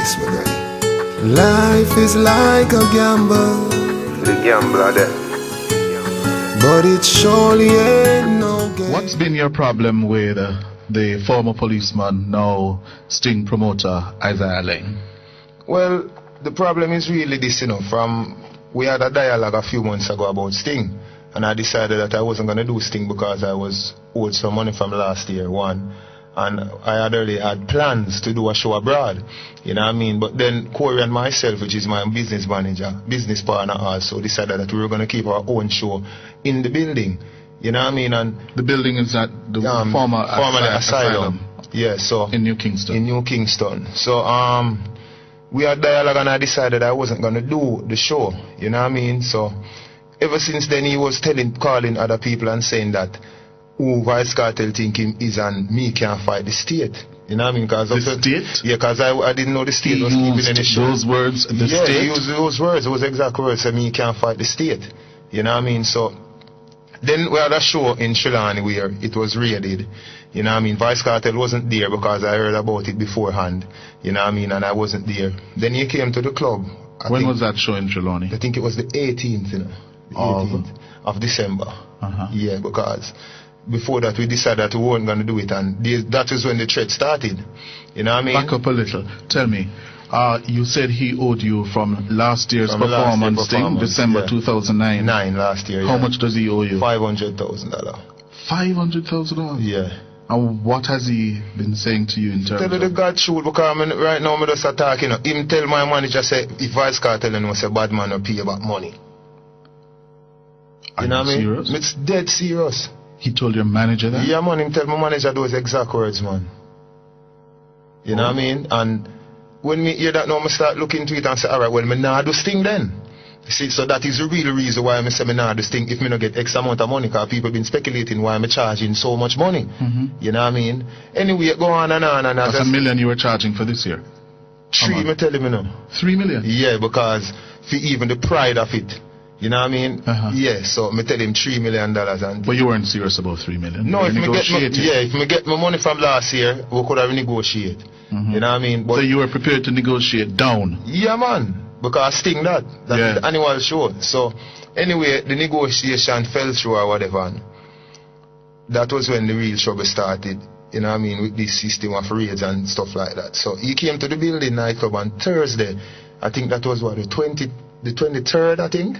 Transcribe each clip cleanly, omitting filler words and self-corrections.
Yes, my guy. Life is like a gamble. The gambler there. But it surely ain't no game. What's been your problem with the former policeman, now Sting promoter, Isaiah Laing? Well, the problem is really this, we had a dialogue a few months ago about Sting, and I decided that I wasn't going to do Sting because I was owed some money from last year, one, and I had already had plans to do a show abroad, but then Cory and myself, which is my business business partner also, decided that we were going to keep our own show in the building, and the building is at the former asylum. Yeah, so in New Kingston. So we had dialogue and I decided I wasn't going to do the show, so ever since then he was calling other people and saying that who Vybz Kartel think him is and me can't fight the state. Because the state? Yeah, because I didn't know the state was keeping any show. Those words, the state? He used those words, those exact words, so me can't fight the state. So then we had a show in Trelawny where it was raided. Vybz Kartel wasn't there because I heard about it beforehand. And I wasn't there. Then he came to the club. When was that show in Trelawny? I think it was the 18th, the 18th of December. Yeah, because before that we decided that we weren't going to do it, and that was when the threat started. Back up a little. Tell me, you said he owed you from last year's performance, December 2009. Last year. How much does he owe you? $500,000. $500,000? Yeah. And what has he been saying to you in terms of? Tell you the God truth, because right now I'm just attacking him. Tell my manager, say, if Vybz Kartel was a bad man, will pay back money. Are you serious? It's dead serious. He told your manager that? Yeah, man, him tell my manager those exact words, man. And when me hear that now, I start looking into it and say, alright, well, me nah do Sting then. See, so that is the real reason why I say me nah do Sting if me not get X amount of money, because people been speculating why I'm charging so much money. Anyway, go on and on. And that's $1 million you were charging for this year? 3, me tell him, $3 million? Yeah, because for even the pride of it. Yeah, so me tell him $3 million. And but you weren't serious about $3 million? No, if me get my money from last year, we could have negotiated. But so you were prepared to negotiate down? Yeah, man, because Sting that's the annual show. So anyway, the negotiation fell through or whatever. And that was when the real trouble started. With this system of raids and stuff like that. So he came to the building nightclub on Thursday. I think that was the 23rd, I think.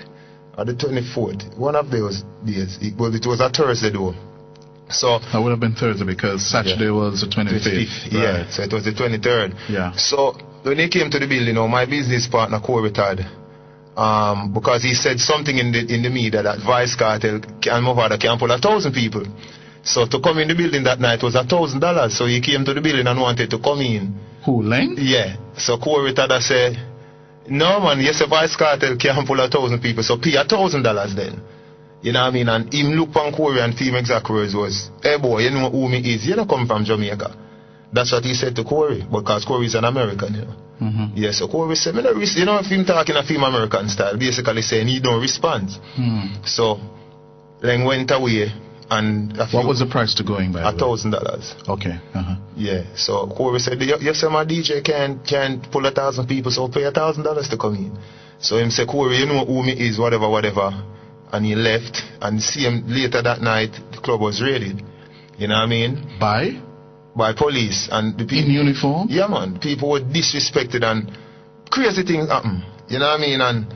Or the 24th, one of those days. It was a Thursday though. So that would have been Thursday because Saturday was the 25th. Yeah, right. so it was the 23rd. Yeah. So when he came to the building, my business partner Cory, Todd, because he said something in the media that Vybz Kartel and my father can pull 1,000 people. So to come in the building that night was $1,000. So he came to the building and wanted to come in. Who, Laing? Yeah. So Cory, Todd said, no man, yes, if Vybz Kartel can pull 1,000 people, so pay $1,000 then. And him look on Cory and him exact words was, hey boy, you know who me is, you don't come from Jamaica. That's what he said to Cory, because Cory is an American, Yeah, so Cory said, if him talking a film American style, basically saying he don't respond. So, Laing went away. And what was the price to going by? $1,000. Okay. Yeah. So Cory said, yes, my DJ can pull 1,000 people, so pay $1,000 to come in. So him say, Cory, you know who me is, whatever. And he left. And see him later that night, the club was raided. By police and the people in uniform. Yeah, man. People were disrespected and crazy things happen. And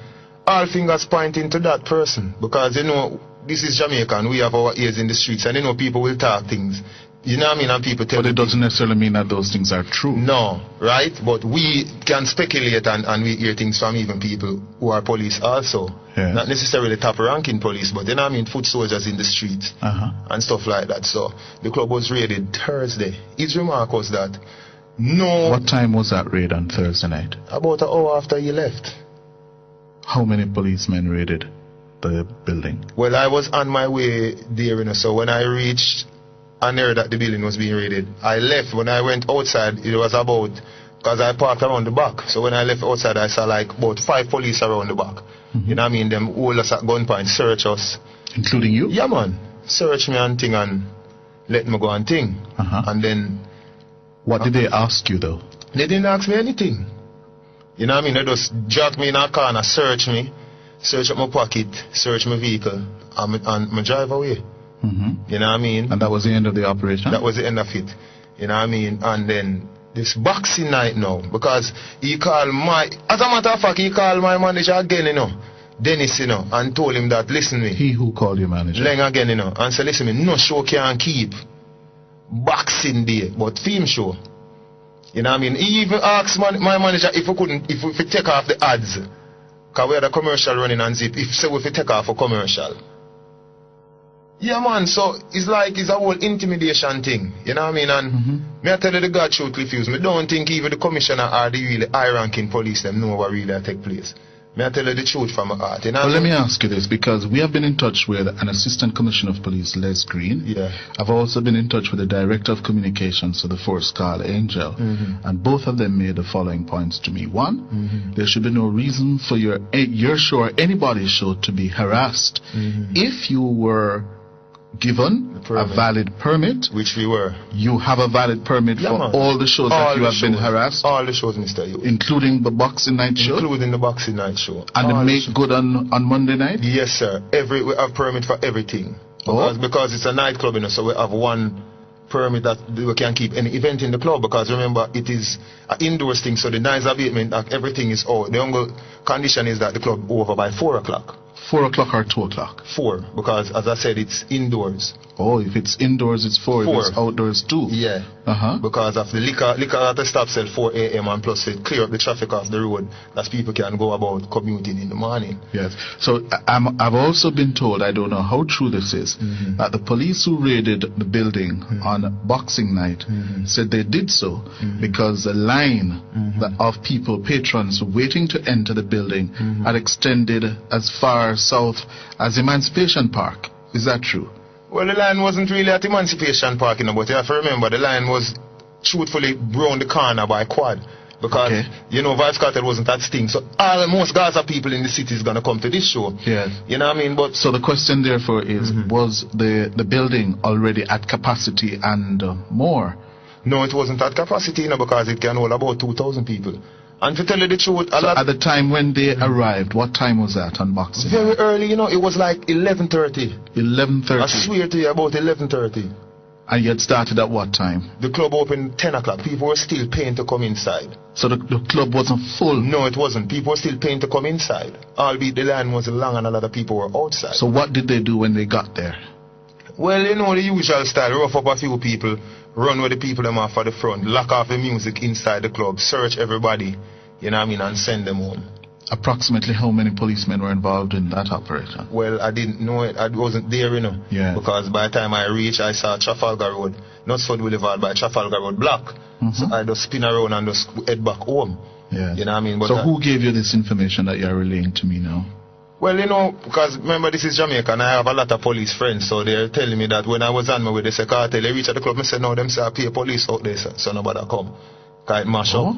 all fingers pointing to that person because this is Jamaica and we have our ears in the streets and people will talk things. And people tell. But it doesn't necessarily mean that those things are true. No, right? But we can speculate and we hear things from even people who are police also. Yes. Not necessarily top ranking police, but foot soldiers in the streets and stuff like that. So the club was raided Thursday. His remark was that What time was that raid on Thursday night? About an hour after he left. How many policemen raided the building? Well, I was on my way there, so when I reached and heard that the building was being raided, I left. When I went outside, it was because I parked around the back. So when I left outside, I saw about 5 police around the back. Them hold us at gunpoint, search us. Including you? Yeah, man. Search me and thing and let me go and thing. And then... What did they ask you, though? They didn't ask me anything. You know what I mean? They just drag me in a car and search me, search up my pocket, search my vehicle, and my drive away. You know what I mean? And that was the end of the operation? That was the end of it. You know what I mean? And then this Boxing Night now, because he called as a matter of fact, he called my manager again, you know, Dennis, you know, and told him that, listen me. He who called your manager? Laing again, you know, and said, listen me, no show can keep Boxing Day, but film show. You know what I mean? He even asked my manager if we take off the ads. Because we had a commercial running on Zip. If we take off a commercial. Yeah, man, so it's like it's a whole intimidation thing. You know what I mean? And me I tell you the God truthfully, Hughes, me don't think even the commissioner or the really high-ranking police them know what really take place. May I tell you the truth from my heart? You know, well, let me ask you this, because we have been in touch with an assistant commissioner of police, Les Green. Yeah. I've also been in touch with the director of communications for the force called Angel. And both of them made the following points to me. One, there should be no reason for your show or anybody's show to be harassed. If you were given a valid permit, which we were, you have a valid permit for all the shows that you have been harassed, all the shows, Mr. Hughes, including the Boxing Night show, including the Boxing Night show, and the Make Good on Monday night. Yes, sir. We have permit for everything because it's a nightclub, you know, so we have one permit that we can keep any event in the club, because remember it is an indoors thing, so the noise abatement, everything is out. The only condition is that the club over by 4 o'clock. 4 o'clock or 2 o'clock? 4, because as I said, it's indoors. Oh, if it's indoors, it's 4. If it's outdoors, 2. Yeah. Because of the liquor at the stop sell 4 a.m. and plus it clear up the traffic off the road that people can go about commuting in the morning. Yes. So I've also been told, I don't know how true this is, that the police who raided the building on Boxing Night said they did so because the line of people, patrons waiting to enter the building had extended as far south as Emancipation Park. Is that true? Well, the line wasn't really at Emancipation Park, you know, but you have to remember the line was truthfully round the corner by Quad. Because, you know, Vybz Kartel wasn't at Sting. So most Gaza people in the city is going to come to this show. Yes. You know what I mean? But so the question therefore is, was the building already at capacity and more? No, it wasn't at capacity, you know, because it can hold about 2,000 people. And to tell you the truth, so at the time when they arrived, what time was that on Boxing? Very early, you know, it was like 11:30. 11:30? I swear to you, about 11:30. And you had started at what time? The club opened 10 o'clock. People were still paying to come inside. So the club wasn't full? No, it wasn't. People were still paying to come inside. Albeit the line was long and a lot of people were outside. So what did they do when they got there? Well, you know, the usual style, rough up a few people, run with the people them off at the front, lock off the music inside the club, search everybody, you know what I mean, and send them home. Approximately how many policemen were involved in that operation? Well, I didn't know it. I wasn't there, you know. Yeah. Because by the time I reached, I saw Trafalgar Road, not Sud Boulevard, by Trafalgar Road block. So I just spin around and just head back home. Yeah. You know what I mean? But so who gave you this information that you're relaying to me now? Well, you know, because remember this is Jamaica and I have a lot of police friends, so they're telling me that when I was on my way, they say, Kartel, they reach at the club, I said, no, them say I pay police out there, so nobody come. Because it mash up.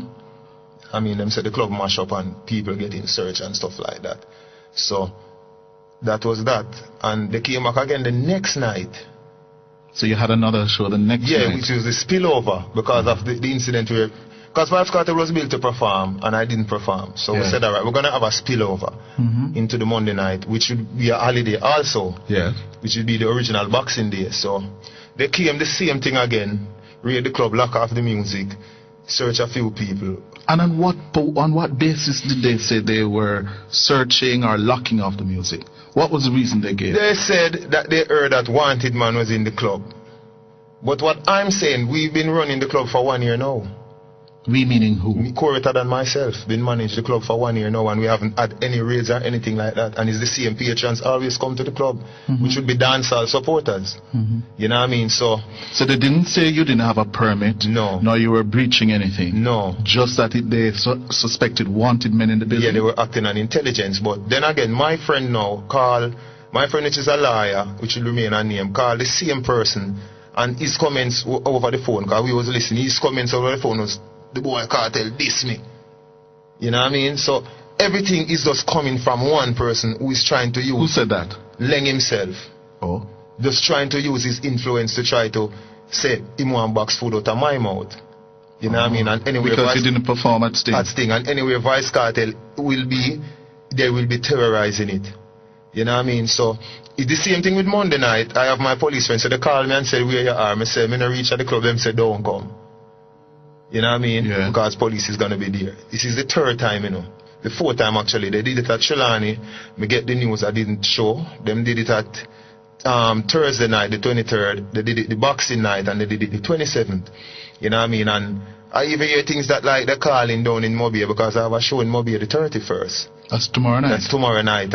I mean, them said the club mash up and people get in search and stuff like that. So, that was that. And they came back again the next night. So you had another show the next night? Yeah, which was the spillover because of the incident where... Because Vybz Kartel was built to perform and I didn't perform. So we said, alright, we're going to have a spillover into the Monday night, which would be a holiday also. Yeah. Which would be the original Boxing Day. So they came the same thing again, raid the club, lock off the music, search a few people. And on what basis did they say they were searching or locking off the music? What was the reason they gave? They said that they heard that Wanted Man was in the club. But what I'm saying, we've been running the club for 1 year now. We meaning who? Cory, Todd and myself been managed the club for 1 year now and we haven't had any raids or anything like that. And it's the same patrons always come to the club, which would be dancehall supporters. You know what I mean? So they didn't say you didn't have a permit? No. Nor you were breaching anything? No. Just that they suspected wanted men in the building? Yeah, they were acting on intelligence. But then again, my friend now called, my friend which is a lawyer, which will remain unnamed, called the same person and his comments over the phone, because we was listening, his comments over the phone was, the boy Kartel diss me. You know what I mean? So everything is just coming from one person who is trying to use... Who said that? Laing himself. Oh. Just trying to use his influence to try to say, him want box food out of my mouth. You know what I mean? And anyway, because he didn't perform at Sting. At Sting. And anyway, Vybz Kartel they will be terrorizing it. You know what I mean? So it's the same thing with Monday night. I have my police friends, so they call me and say, where you are? I say, I'm not reach at the club. Them say, don't come. You know what I mean? Yeah. Because police is going to be there. This is the third time, you know. The fourth time, actually. They did it at Trelawney. Me get the news I didn't show. Them did it at Thursday night, the 23rd. They did it the Boxing night, and they did it the 27th. You know what I mean? And I even hear things that like they're calling down in Mobile, because I have a show in Mobile the 31st. That's tomorrow night. That's tomorrow night. And